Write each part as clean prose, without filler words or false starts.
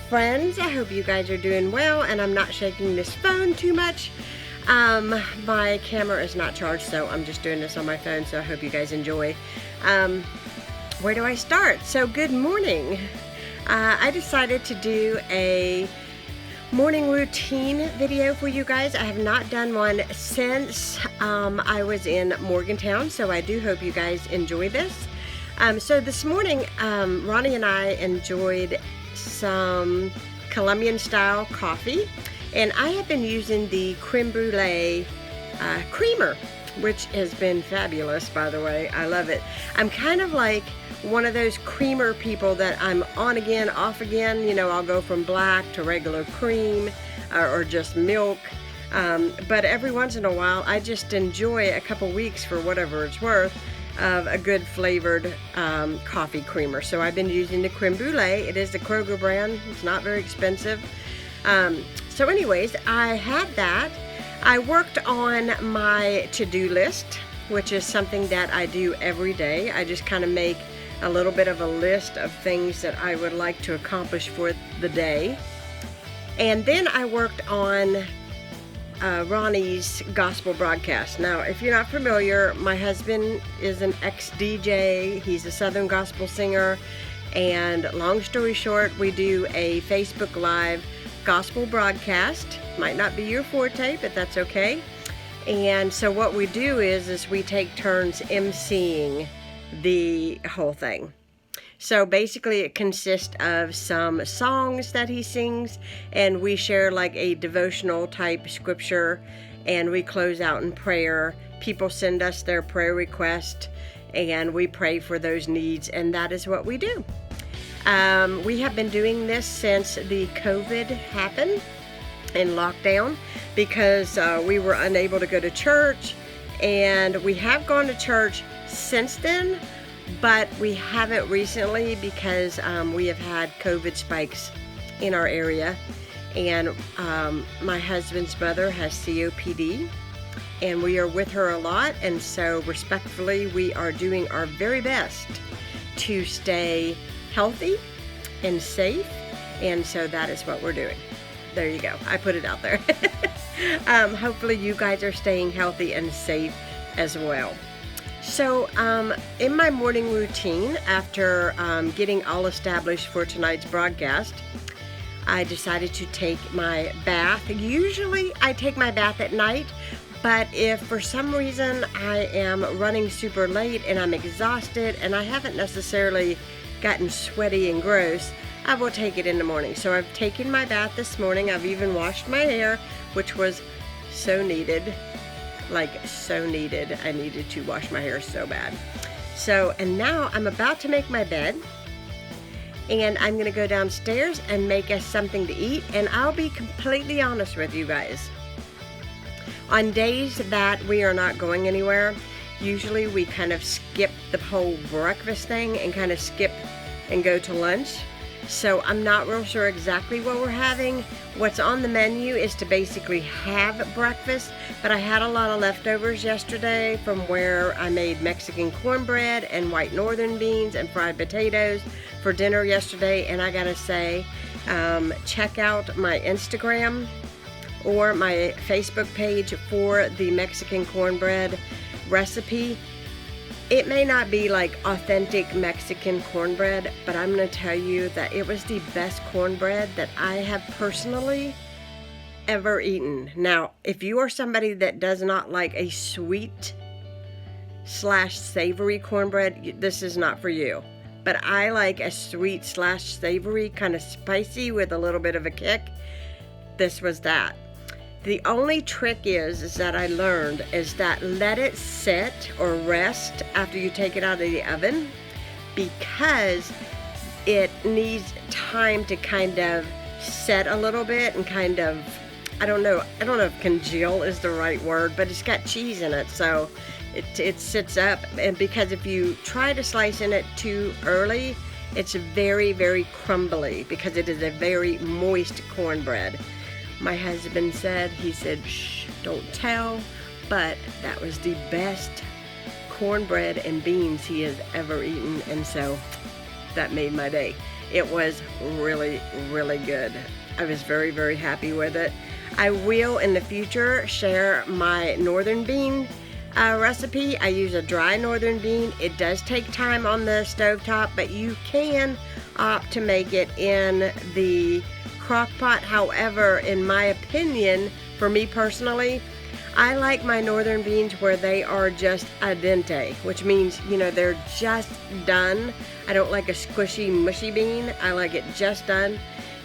friends. I hope you guys are doing well and I'm not shaking this phone too much. My camera is not charged, so I'm just doing this on my phone, so I hope you guys enjoy. Where do I start? So good morning. I decided to do a morning routine video for you guys. I have not done one since I was in Morgantown, so I do hope you guys enjoy this. So this morning, Ronnie and I enjoyed some Colombian style coffee, and I have been using the creme brulee creamer, which has been fabulous, by the way. I love it. I'm kind of like one of those creamer people that I'm on again, off again. You know, I'll go from black to regular cream or just milk. But every once in a while, I just enjoy a couple weeks, for whatever it's worth, of a good flavored coffee creamer. So I've been using the creme brulee. It is the Kroger brand. It's not very expensive. So anyways, I had that. I worked on my to-do list, which is something that I do every day. I just kind of make a little bit of a list of things that I would like to accomplish for the day. And then I worked on Ronnie's gospel broadcast. Now, if you're not familiar, my husband is an ex-DJ. He's a Southern gospel singer. And long story short, we do a Facebook Live gospel broadcast. Might not be your forte, but that's okay. And so what we do is we take turns emceeing the whole thing. So basically it consists of some songs that he sings, and we share like a devotional type scripture, and we close out in prayer. People send us their prayer request and we pray for those needs, and that is what we do. We have been doing this since the COVID happened in lockdown, because we were unable to go to church, and we have gone to church since then, but we haven't recently because we have had COVID spikes in our area, and my husband's mother has COPD, and we are with her a lot, and so respectfully we are doing our very best to stay healthy and safe, and so that is what we're doing. There you go. I put it out there. Hopefully you guys are staying healthy and safe as well. So in my morning routine, after getting all established for tonight's broadcast, I decided to take my bath. Usually I take my bath at night, but if for some reason I am running super late and I'm exhausted and I haven't necessarily gotten sweaty and gross, I will take it in the morning. So I've taken my bath this morning. I've even washed my hair, which was so needed. Like, so needed. I needed to wash my hair so bad. So, and now I'm about to make my bed, and I'm gonna go downstairs and make us something to eat. And I'll be completely honest with you guys. On days that we are not going anywhere, usually we kind of skip the whole breakfast thing and kind of skip and go to lunch. So I'm not real sure exactly what we're having. What's on the menu is to basically have breakfast, but I had a lot of leftovers yesterday from where I made Mexican cornbread and white northern beans and fried potatoes for dinner yesterday. And I gotta say, check out my Instagram or my Facebook page for the Mexican cornbread recipe. It may not be like authentic Mexican cornbread, but I'm going to tell you that it was the best cornbread that I have personally ever eaten. Now, if you are somebody that does not like a sweet / savory cornbread, this is not for you. But I like a sweet / savory, kind of spicy with a little bit of a kick. This was that. The only trick is that I learned is that let it sit or rest after you take it out of the oven, because it needs time to kind of set a little bit and kind of, I don't know if congeal is the right word, but it's got cheese in it, so it sits up. And because if you try to slice in it too early, it's very, very crumbly because it is a very moist cornbread. My husband said, he said, shh, don't tell, but that was the best cornbread and beans he has ever eaten, and so that made my day. It was really, really good. I was very, very happy with it. I will in the future share my northern bean recipe. I use a dry northern bean. It does take time on the stovetop, but you can opt to make it in the crock pot. However, in my opinion, for me personally, I like my northern beans where they are just al dente, which means, you know, they're just done. I don't like a squishy, mushy bean. I like it just done.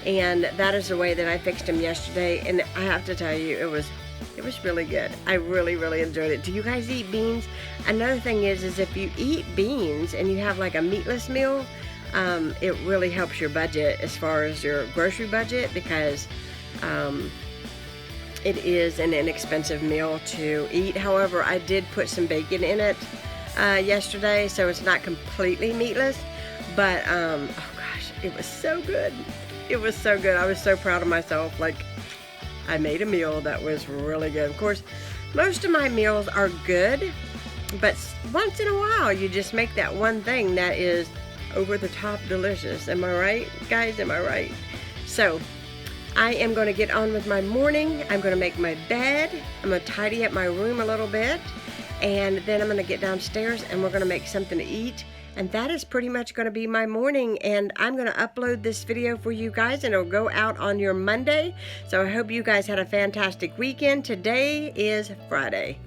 And that is the way that I fixed them yesterday. And I have to tell you, it was really good. I really, really enjoyed it. Do you guys eat beans? Another thing is if you eat beans and you have like a meatless meal, it really helps your budget as far as your grocery budget, because it is an inexpensive meal to eat. However, I did put some bacon in it yesterday, so it's not completely meatless, but oh gosh, it was so good. It was so good. I was so proud of myself. Like, I made a meal that was really good. Of course, most of my meals are good, but once in a while you just make that one thing that is over the top delicious. Am I right, guys? Am I right? So I am going to get on with my morning. I'm going to make my bed. I'm going to tidy up my room a little bit, and then I'm going to get downstairs and we're going to make something to eat. And that is pretty much going to be my morning, and I'm going to upload this video for you guys, and it'll go out on your Monday. So I hope you guys had a fantastic weekend. Today is Friday,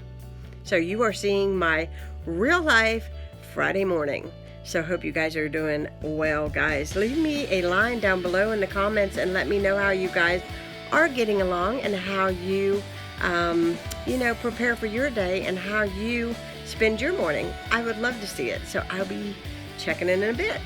so you are seeing my real life Friday morning. So hope you guys are doing well, guys. Leave me a line down below in the comments and let me know how you guys are getting along and how you, you know, prepare for your day and how you spend your morning. I would love to see it. So I'll be checking in a bit.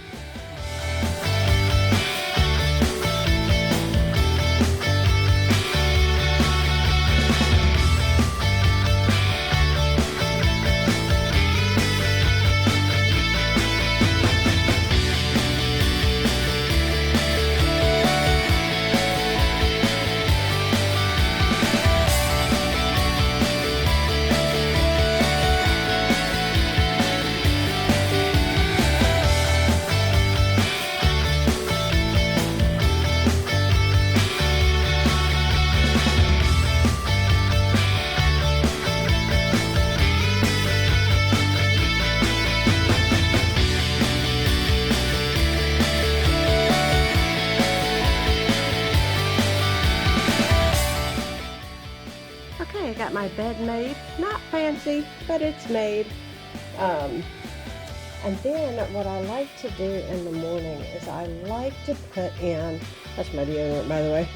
Okay, I got my bed made. Not fancy, but it's made. And then what I like to do in the morning is I like to put in, that's my deodorant, by the way.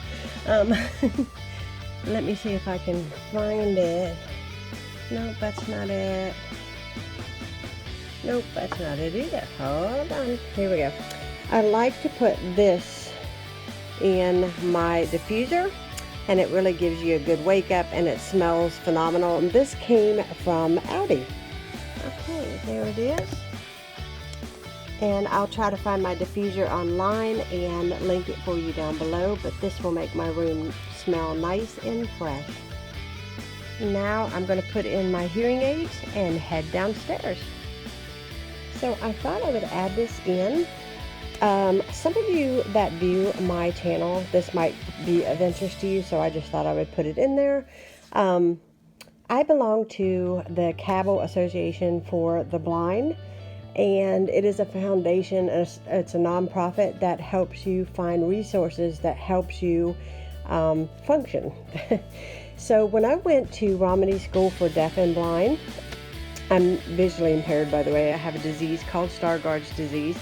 Let me see if I can find it. Nope, that's not it. Nope, that's not it either. Hold on. Here we go. I like to put this in my diffuser, and it really gives you a good wake up, and it smells phenomenal. And this came from Aldi. Okay, there it is. And I'll try to find my diffuser online and link it for you down below, but this will make my room smell nice and fresh. Now I'm going to put in my hearing aids and head downstairs. So I thought I would add this in. Some of you that view my channel, this might be of interest to you, so I just thought I would put it in there. I belong to the Cabo Association for the Blind, and it is a foundation, it's a nonprofit that helps you find resources that helps you function. So when I went to Ronnie School for Deaf and Blind, I'm visually impaired, by the way. I have a disease called Stargardt's disease,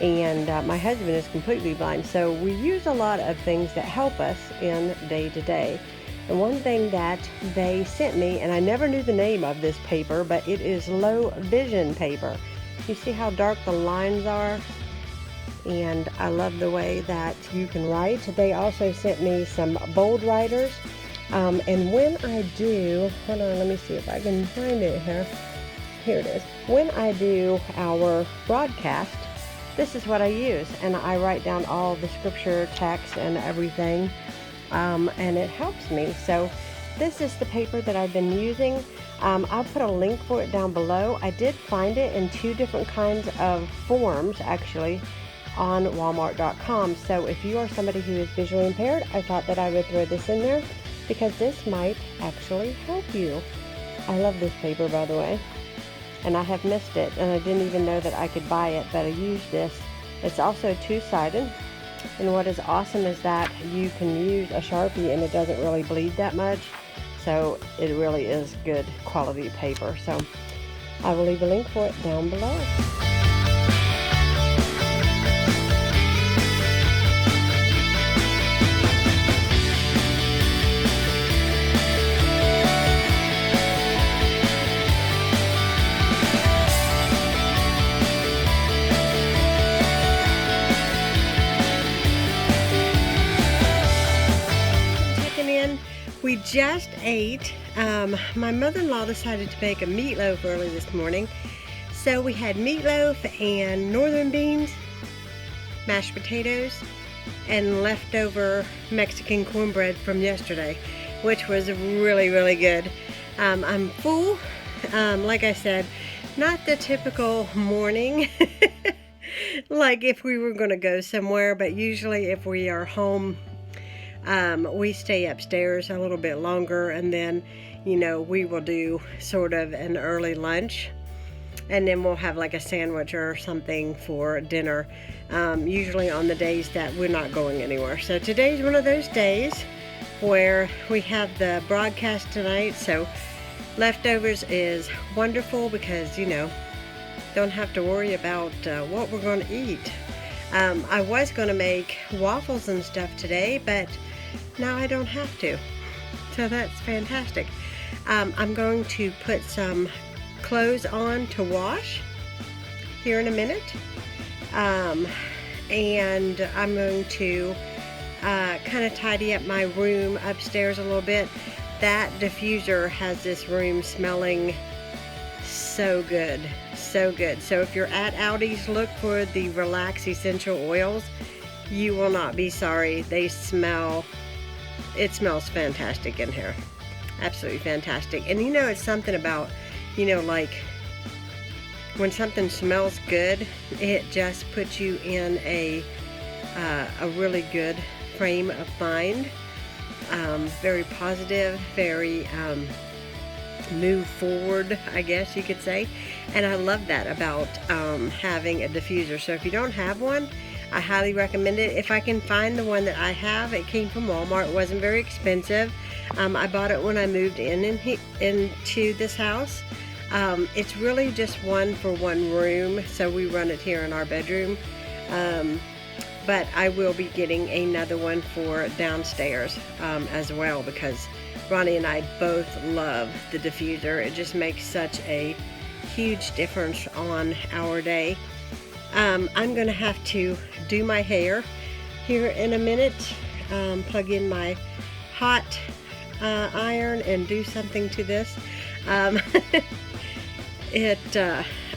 and my husband is completely blind. So we use a lot of things that help us in day to day. And one thing that they sent me, and I never knew the name of this paper, but it is low vision paper. You see how dark the lines are? And I love the way that you can write. They also sent me some bold writers. And when I do, hold on, let me see if I can find it here. Here it is. When I do our broadcast, this is what I use. And I write down all the scripture text and everything. And it helps me. So this is the paper that I've been using. I'll put a link for it down below. I did find it in 2 different kinds of forms, actually. on Walmart.com. So if you are somebody who is visually impaired, I thought that I would throw this in there because this might actually help you. I love this paper, by the way, and I have missed it, and I didn't even know that I could buy it, but I used this. It's also two-sided, and what is awesome is that you can use a Sharpie and it doesn't really bleed that much, so it really is good quality paper. So I will leave a link for it down below. We just ate. My mother-in-law decided to make a meatloaf early this morning. So we had meatloaf and northern beans, mashed potatoes, and leftover Mexican cornbread from yesterday, which was really, really good. I'm full. Like I said, not the typical morning like if we were going to go somewhere, but usually if we are home, we stay upstairs a little bit longer, and then, you know, we will do sort of an early lunch, and then we'll have like a sandwich or something for dinner, usually on the days that we're not going anywhere. So today's one of those days where we have the broadcast tonight, so leftovers is wonderful because, you know, don't have to worry about what we're going to eat. I was going to make waffles and stuff today, but now I don't have to, so that's fantastic. I'm going to put some clothes on to wash here in a minute, and I'm going to kind of tidy up my room upstairs a little bit. That diffuser has this room smelling so good, so good. So if you're at Aldi's, look for the Relax Essential Oils. You will not be sorry. They smell, it smells fantastic in here. Absolutely fantastic. And you know, it's something about, you know, like when something smells good, it just puts you in a really good frame of mind. Very positive, very move forward, I guess you could say. And I love that about having a diffuser. So if you don't have one, I highly recommend it. If I can find the one that I have, it came from Walmart. It wasn't very expensive. I bought it when I moved into this house. It's really just one for one room, so we run it here in our bedroom. But I will be getting another one for downstairs as well, because Ronnie and I both love the diffuser. It just makes such a huge difference on our day. I'm going to have to do my hair here in a minute, plug in my hot iron and do something to this.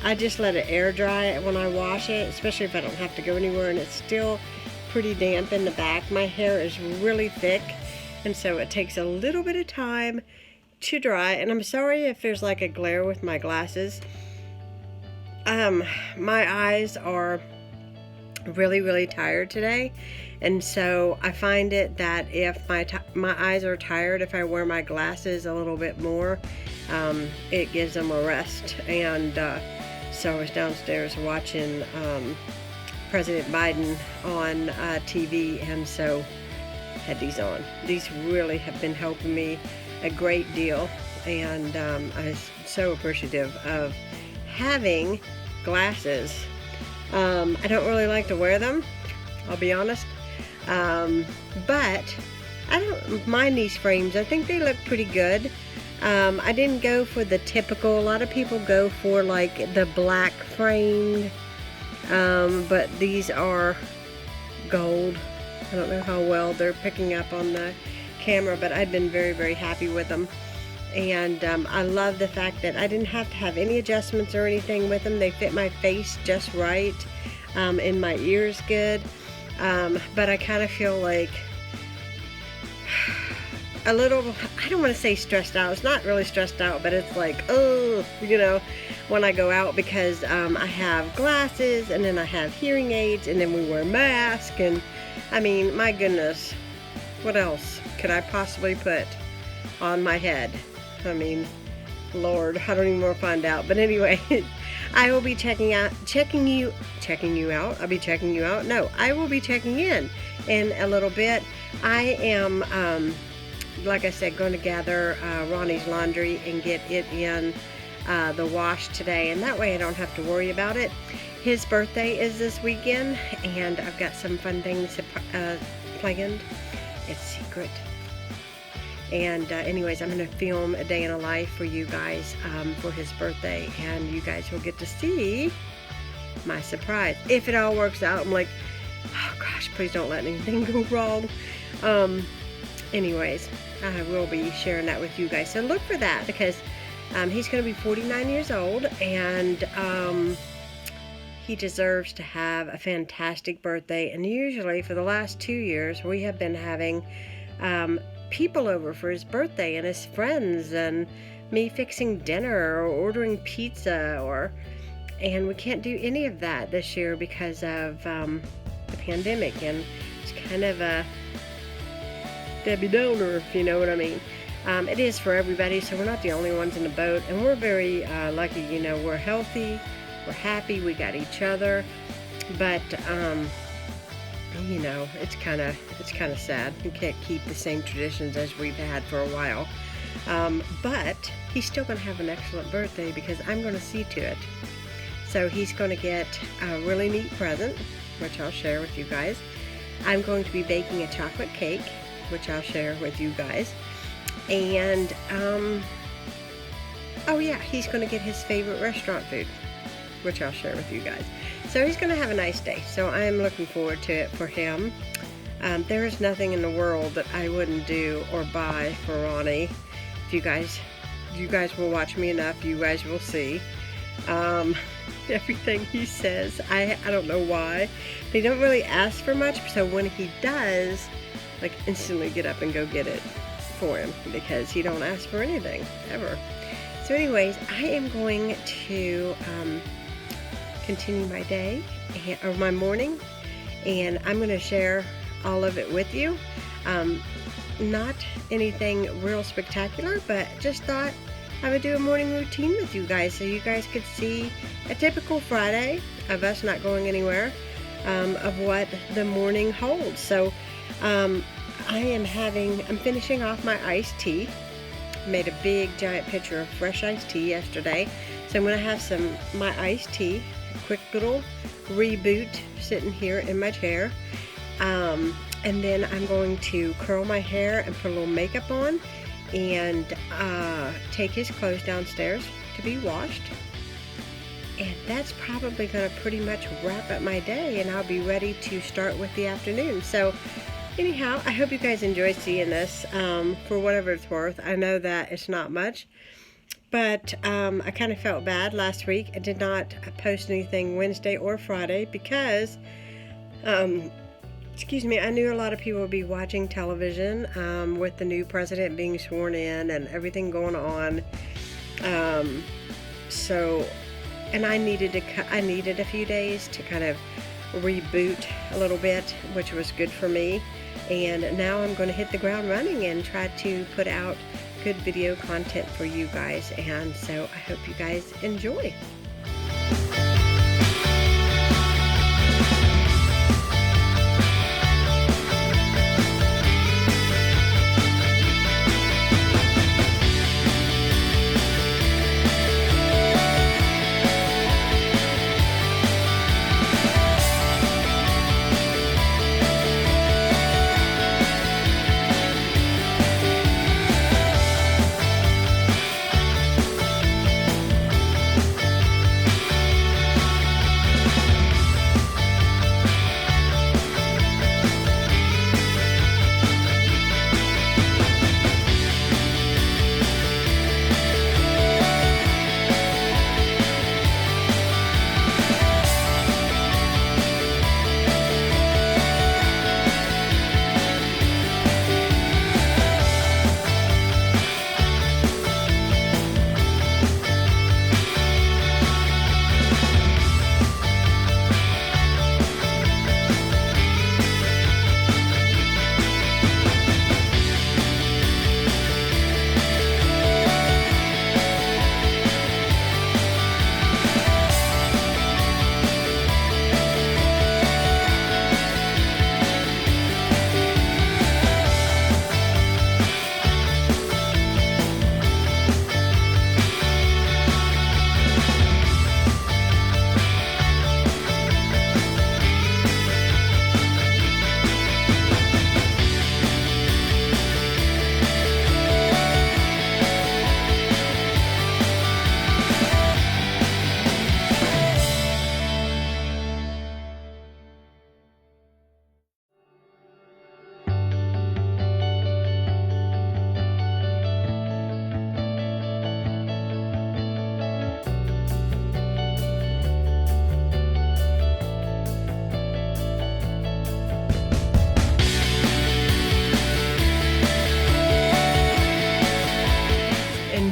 I just let it air dry when I wash it, especially if I don't have to go anywhere, and it's still pretty damp in the back. My hair is really thick, and so it takes a little bit of time to dry. And I'm sorry if there's like a glare with my glasses. My eyes are really, really tired today, and so I find it that if my eyes are tired, if I wear my glasses a little bit more, it gives them a rest. And so I was downstairs watching President Biden on TV, and so had these on. These really have been helping me a great deal, and I'm so appreciative of having glasses. I don't really like to wear them, I'll be honest, but I don't mind these frames. I think they look pretty good. I didn't go for the typical, a lot of people go for like the black framed, but these are gold. I don't know how well they're picking up on the camera, but I've been very, very happy with them. And I love the fact that I didn't have to have any adjustments or anything with them. They fit my face just right, and my ears good. But I kind of feel like a little, I don't want to say stressed out. It's not really stressed out, but it's like, oh, you know, when I go out, because I have glasses, and then I have hearing aids, and then we wear masks, and I mean, my goodness, what else could I possibly put on my head? I mean, Lord, I don't even want to find out. But anyway, I will be checking you out. I'll be checking you out. No, I will be checking in a little bit. I am, like I said, going to gather Ronnie's laundry and get it in the wash today, and that way I don't have to worry about it. His birthday is this weekend, and I've got some fun things planned. It's secret. And anyways, I'm going to film a day in a life for you guys for his birthday, and you guys will get to see my surprise. If it all works out, I'm like, oh gosh, please don't let anything go wrong. Anyways, I will be sharing that with you guys. So look for that, because he's going to be 49 years old, and he deserves to have a fantastic birthday. And usually for the last 2 years, we have been having people over for his birthday, and his friends, and me fixing dinner or ordering pizza, and we can't do any of that this year because of the pandemic, and it's kind of a Debbie Downer, if you know what I mean. It is for everybody, so we're not the only ones in the boat, and we're very lucky. You know, we're healthy, we're happy, we got each other, but you know, it's kind of sad. We can't keep the same traditions as we've had for a while, but he's still going to have an excellent birthday, because I'm going to see to it. So he's going to get a really neat present, which I'll share with you guys. I'm going to be baking a chocolate cake, which I'll share with you guys. And oh yeah, he's going to get his favorite restaurant food, which I'll share with you guys. So he's going to have a nice day. So I am looking forward to it for him. There is nothing in the world that I wouldn't do or buy for Ronnie. If you guys will watch me enough, you guys will see. Everything he says, I don't know why. They don't really ask for much, so when he does, like, instantly get up and go get it for him, because he don't ask for anything ever. So anyways, I am going to continue my day, or my morning, and I'm going to share all of it with you. Not anything real spectacular, but just thought I would do a morning routine with you guys, so you guys could see a typical Friday of us not going anywhere, of what the morning holds. So I'm finishing off my iced tea. Made a big giant pitcher of fresh iced tea yesterday, so I'm going to have my iced tea, a quick little reboot sitting here in my chair, and then I'm going to curl my hair and put a little makeup on, and take his clothes downstairs to be washed, and that's probably going to pretty much wrap up my day, and I'll be ready to start with the afternoon. So anyhow, I hope you guys enjoy seeing this, for whatever it's worth. I know that it's not much, but I kind of felt bad last week. I did not post anything Wednesday or Friday because, excuse me, I knew a lot of people would be watching television with the new president being sworn in and everything going on. And I needed a few days to kind of reboot a little bit, which was good for me. And now I'm going to hit the ground running and try to put out good video content for you guys. And so I hope you guys enjoy.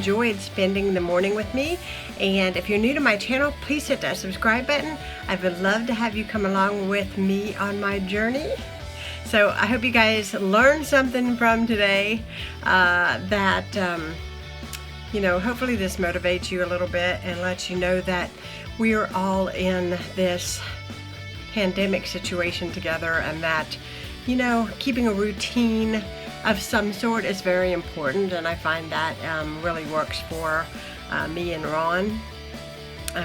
enjoyed spending the morning with me. And if you're new to my channel, please hit that subscribe button. I would love to have you come along with me on my journey. So I hope you guys learned something from today you know, hopefully this motivates you a little bit and lets you know that we are all in this pandemic situation together, and that, you know, keeping a routine of some sort is very important, and I find that really works for me and Ron.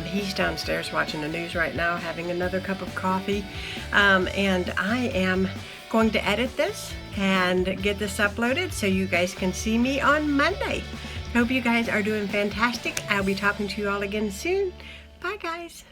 He's downstairs watching the news right now, having another cup of coffee, and I am going to edit this and get this uploaded so you guys can see me on Monday. Hope you guys are doing fantastic. I'll be talking to you all again soon. Bye, guys.